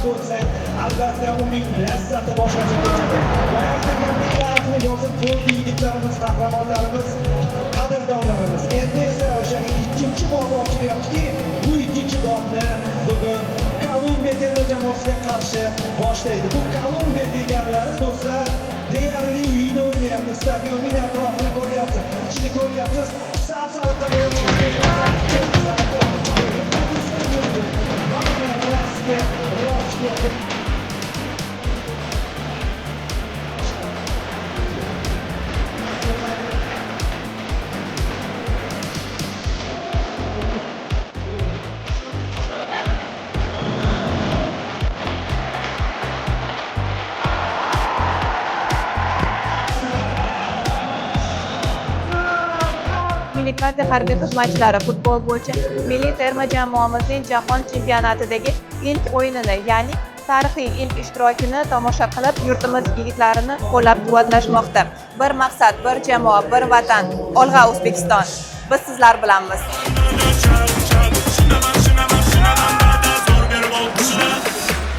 bo'lsak, albatta uning lazzati boshqacha kechadi. Bayaqidagi yozib bo'ldi yigitlarimiz, qahramonlarimiz, qadrdonlarimiz. Endi esa o'sha ikkinchi bor ochilyaptiki, bu ikkinchi donni bugun Kolumbiya terma jamoasiga qarshi boshlaydi. Bu Kolumbiya deganlari do'stlar, deyarli uyda o'ynayapti, stadionning atrofini ko'ryapsiz, ichini ko'ryapsiz. Milliy gvardiya harbiy xizmatchilari futbol bo'yicha milliy terma jamoamizning jahon chempionatidagi ilk o'yinini, ya'ni tarixiy ilk ishtirokini tomosha qilib, yurtimiz yigitlarini qo'llab-quvvatlashmoqda. Bir maqsad, bir jamoa, bir vatan. Olg'a O'zbekiston. Biz sizlar bilanmiz.